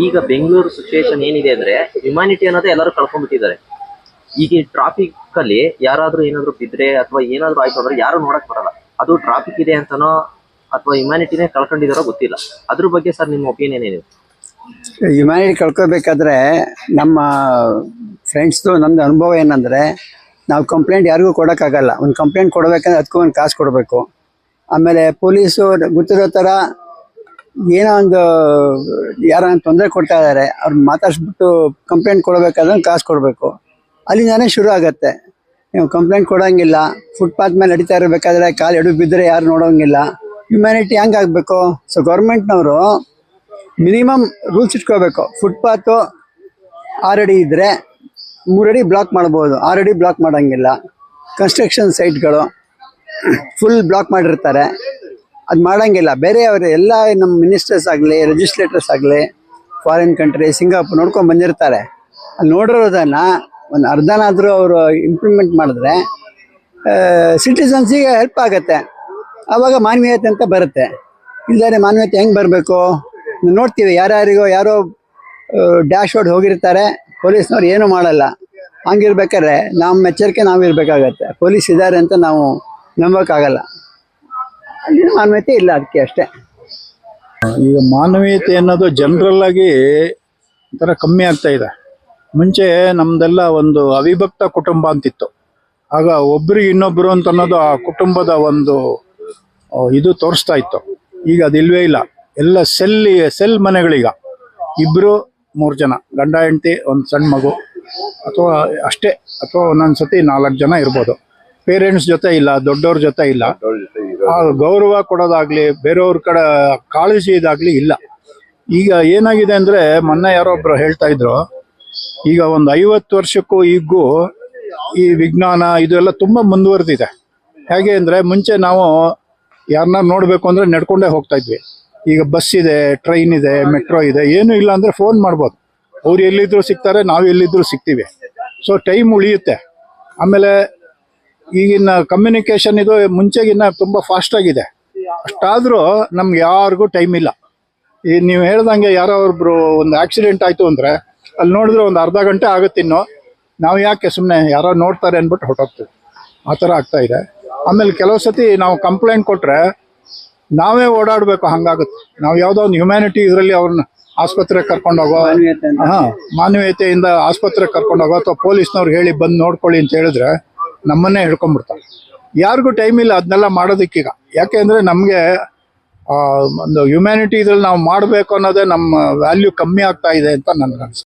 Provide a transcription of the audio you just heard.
ಈಗ ಬೆಂಗಳೂರು ಸಿಚುವೇಶನ್ ಏನಿದೆ ಅಂದ್ರೆ ಹ್ಯುಮ್ಯಾನಿಟಿ ಅನ್ನೋದೇ ಎಲ್ಲರೂ ಕಳ್ಕೊಂಡ್ಬಿಟ್ಟಿದ್ದಾರೆ. ಈಗ ಟ್ರಾಫಿಕ್ ಅಲ್ಲಿ ಯಾರಾದ್ರೂ ಏನಾದ್ರು ಬಿದ್ರೆ ಅಥವಾ ಏನಾದ್ರು ಆಯ್ತು ಅಂದ್ರೆ ಯಾರು ನೋಡಕ್ ಬರಲ್ಲ. ಅದು ಟ್ರಾಫಿಕ್ ಇದೆ ಅಂತನೋ ಅಥವಾ ಹ್ಯುಮ್ಯಾನಿಟಿನೇ ಕಳ್ಕೊಂಡಿದಾರೋ ಗೊತ್ತಿಲ್ಲ. ಅದ್ರ ಬಗ್ಗೆ ಸರ್ ನಿಮ್ಮ ಒಪಿನಿಯನ್ ಏನಿದೆ? ಹ್ಯುಮ್ಯಾನಿಟಿ ಕಳ್ಕೋಬೇಕಾದ್ರೆ ನಮ್ಮ ಫ್ರೆಂಡ್ಸ್ದು ನಮ್ದು ಅನುಭವ ಏನಂದರೆ, ನಾವು ಕಂಪ್ಲೇಂಟ್ ಯಾರಿಗೂ ಕೊಡೋಕ್ಕಾಗಲ್ಲ. ಒಂದು ಕಂಪ್ಲೇಂಟ್ ಕೊಡಬೇಕಂದ್ರೆ ಅದಕ್ಕೂ ಒಂದು ಕಾಸು ಕೊಡಬೇಕು. ಆಮೇಲೆ ಪೊಲೀಸು ಗೊತ್ತಿರೋ ಥರ ಏನೋ ಒಂದು ಯಾರೋ ತೊಂದರೆ ಕೊಡ್ತಾ ಇದ್ದಾರೆ, ಅವ್ರು ಮಾತಾಡ್ಸ್ಬಿಟ್ಟು ಕಂಪ್ಲೇಂಟ್ ಕೊಡಬೇಕಾದ್ರೆ ಕಾಸು ಕೊಡಬೇಕು. ಅಲ್ಲಿಂದಾನೇ ಶುರು ಆಗುತ್ತೆ. ನೀವು ಕಂಪ್ಲೇಂಟ್ ಕೊಡೋಂಗಿಲ್ಲ, ಫುಟ್ಪಾತ್ ಮೇಲೆ ನಡೀತಾ ಇರಬೇಕಾದ್ರೆ ಕಾಲು ಎಡು ಬಿದ್ದರೆ ಯಾರು ನೋಡೋಂಗಿಲ್ಲ. ಹ್ಯುಮ್ಯಾನಿಟಿ ಹೆಂಗೆ ಆಗಬೇಕು? ಸೊ ಗೌರ್ಮೆಂಟ್ನವರು ಮಿನಿಮಮ್ ರೂಲ್ಸ್ ಇಟ್ಕೋಬೇಕು. ಫುಟ್ಪಾತು 6 ಅಡಿ ಇದ್ದರೆ 3 ಅಡಿ ಬ್ಲಾಕ್ ಮಾಡ್ಬೋದು, 6 ಅಡಿ ಬ್ಲಾಕ್ ಮಾಡೋಂಗಿಲ್ಲ. ಕನ್ಸ್ಟ್ರಕ್ಷನ್ ಸೈಟ್ಗಳು ಫುಲ್ ಬ್ಲಾಕ್ ಮಾಡಿರ್ತಾರೆ, ಅದು ಮಾಡೋಂಗಿಲ್ಲ. ಬೇರೆಯವರು ಎಲ್ಲ ನಮ್ಮ ಮಿನಿಸ್ಟರ್ಸ್ ಆಗಲಿ, ಲೆಜಿಸ್ಲೇಟರ್ಸ್ ಆಗಲಿ, ಫಾರಿನ್ ಕಂಟ್ರಿ ಸಿಂಗಾಪುರ್ ನೋಡ್ಕೊಂಡು ಬಂದಿರ್ತಾರೆ. ಅಲ್ಲಿ ನೋಡಿರೋದನ್ನು ಒಂದು ಅರ್ಧನಾದರೂ ಅವರು ಇಂಪ್ಲಿಮೆಂಟ್ ಮಾಡಿದ್ರೆ ಸಿಟಿಸನ್ಸಿಗೆ ಹೆಲ್ಪ್ ಆಗುತ್ತೆ. ಆವಾಗ ಮಾನವೀಯತೆ ಅಂತ ಬರುತ್ತೆ. ಇಲ್ಲದೇ ಮಾನವೀಯತೆ ಹೆಂಗೆ ಬರಬೇಕು? ನೋಡ್ತೀವಿ, ಯಾರೋ ಡ್ಯಾಶ್ ಬೋರ್ಡ್ ಹೋಗಿರ್ತಾರೆ, ಪೊಲೀಸ್ನವ್ರು ಏನೂ ಮಾಡಲ್ಲ. ಹಂಗಿರ್ಬೇಕಾದ್ರೆ ನಮ್ಮ ಎಚ್ಚರಿಕೆ ನಾವು ಇರಬೇಕಾಗತ್ತೆ. ಪೊಲೀಸ್ ಇದ್ದಾರೆ ಅಂತ ನಾವು ನಂಬೋಕ್ಕಾಗಲ್ಲ. ಅಲ್ಲಿ ಮಾನವೀಯತೆ ಇಲ್ಲ, ಅದಕ್ಕೆ ಅಷ್ಟೇ. ಈಗ ಮಾನವೀಯತೆ ಅನ್ನೋದು ಜನರಲ್ ಆಗಿ ಒಂಥರ ಕಮ್ಮಿ ಆಗ್ತಾ ಇದೆ. ಮುಂಚೆ ನಮ್ದೆಲ್ಲ ಒಂದು ಅವಿಭಕ್ತ ಕುಟುಂಬ ಅಂತಿತ್ತು. ಆಗ ಒಬ್ರಿಗೆ ಇನ್ನೊಬ್ರು ಅಂತ ಅನ್ನೋದು ಆ ಕುಟುಂಬದ ಒಂದು ಇದು ತೋರಿಸ್ತಾ ಇತ್ತು. ಈಗ ಅದಿಲ್ವೇ ಇಲ್ಲ. ಎಲ್ಲ ಸೆಲ್ ಮನೆಗಳೀಗ 2-3 ಜನ, ಗಂಡ ಹೆಂಡತಿ, ಒಂದು ಸಣ್ಣ ಮಗು, ಅಥವಾ ಅಷ್ಟೇ, ಅಥವಾ ಒಂದೊಂದು ಸತಿ 4 ಜನ ಇರ್ಬೋದು. ಪೇರೆಂಟ್ಸ್ ಜೊತೆ ಇಲ್ಲ, ದೊಡ್ಡವ್ರ ಜೊತೆ ಇಲ್ಲ. ಗೌರವ ಕೊಡೋದಾಗ್ಲಿ, ಬೇರೆಯವ್ರ ಕಡೆ ಕಾಳಜಿ ಇದಾಗ್ಲಿ ಇಲ್ಲ. ಈಗ ಏನಾಗಿದೆ ಅಂದ್ರೆ, ಮೊನ್ನೆ ಯಾರೊಬ್ರು ಹೇಳ್ತಾ ಇದ್ರು, ಈಗ ಒಂದು 50 ವರ್ಷಕ್ಕೂ ಈಗೂ ಈ ವಿಜ್ಞಾನ ಇದೆಲ್ಲ ತುಂಬಾ ಮುಂದುವರೆದಿದೆ. ಹೇಗೆ ಅಂದ್ರೆ, ಮುಂಚೆ ನಾವು ಯಾರನ್ನ ನೋಡ್ಬೇಕು ಅಂದ್ರೆ ನಡ್ಕೊಂಡೇ ಹೋಗ್ತಾ ಇದ್ವಿ. ಈಗ ಬಸ್ ಇದೆ, ಟ್ರೈನ್ ಇದೆ, ಮೆಟ್ರೋ ಇದೆ. ಏನು ಇಲ್ಲ ಅಂದ್ರೆ ಫೋನ್ ಮಾಡ್ಬೋದು, ಅವ್ರು ಎಲ್ಲಿದ್ರು ಸಿಗ್ತಾರೆ, ನಾವು ಎಲ್ಲಿದ್ರು ಸಿಗ್ತೀವಿ. ಸೊ ಟೈಮ್ ಉಳಿಯುತ್ತೆ. ಆಮೇಲೆ ಈಗಿನ ಕಮ್ಯುನಿಕೇಶನ್ ಇದು ಮುಂಚೆಗಿನ್ನ ತುಂಬ ಫಾಸ್ಟ್ ಆಗಿದೆ. ಅಷ್ಟಾದರೂ ನಮ್ಗೆ ಯಾರಿಗೂ ಟೈಮ್ ಇಲ್ಲ. ಈಗ ನೀವು ಹೇಳ್ದಂಗೆ ಯಾರೋ ಒಬ್ರು ಒಂದು ಆಕ್ಸಿಡೆಂಟ್ ಆಯಿತು ಅಂದರೆ ಅಲ್ಲಿ ನೋಡಿದ್ರೆ ಒಂದು ಅರ್ಧ ಗಂಟೆ ಆಗುತ್ತೆ. ಇನ್ನು ನಾವು ಯಾಕೆ ಸುಮ್ಮನೆ ಯಾರೋ ನೋಡ್ತಾರೆ ಅಂದ್ಬಿಟ್ಟು ಹೊರಟೋಗ್ತೀವಿ. ಆ ಥರ ಆಗ್ತಾ ಇದೆ. ಆಮೇಲೆ ಕೆಲವು ಸತಿ ನಾವು ಕಂಪ್ಲೇಂಟ್ ಕೊಟ್ಟರೆ ನಾವೇ ಓಡಾಡಬೇಕು, ಹಂಗಾಗುತ್ತೆ. ನಾವು ಯಾವುದೋ ಒಂದು ಹ್ಯುಮ್ಯಾನಿಟಿ ಇದರಲ್ಲಿ ಅವ್ರನ್ನ ಆಸ್ಪತ್ರೆಗೆ ಕರ್ಕೊಂಡೋಗೋ, ಮಾನವೀಯತೆಯಿಂದ ಆಸ್ಪತ್ರೆಗೆ ಕರ್ಕೊಂಡೋಗೋ, ಅಥವಾ ಪೊಲೀಸ್ನವ್ರಿಗೆ ಹೇಳಿ ಬಂದು ನೋಡ್ಕೊಳ್ಳಿ ಅಂತ ಹೇಳಿದ್ರೆ ನಮ್ಮನ್ನೇ ಹಿಡ್ಕೊಂಡ್ಬಿಡ್ತಾರೆ. ಯಾರಿಗೂ ಟೈಮ್ ಇಲ್ಲ ಅದನ್ನೆಲ್ಲ ಮಾಡೋದಕ್ಕೀಗ. ಯಾಕೆ ಅಂದರೆ ನಮಗೆ ಒಂದು ಹ್ಯುಮ್ಯಾನಿಟಿ ಇದ್ರಲ್ಲಿ ನಾವು ಮಾಡಬೇಕು ಅನ್ನೋದೇ ನಮ್ಮ ವ್ಯಾಲ್ಯೂ ಕಮ್ಮಿ ಆಗ್ತಾ ಇದೆ ಅಂತ ನನಗನ್ಸುತ್ತೆ.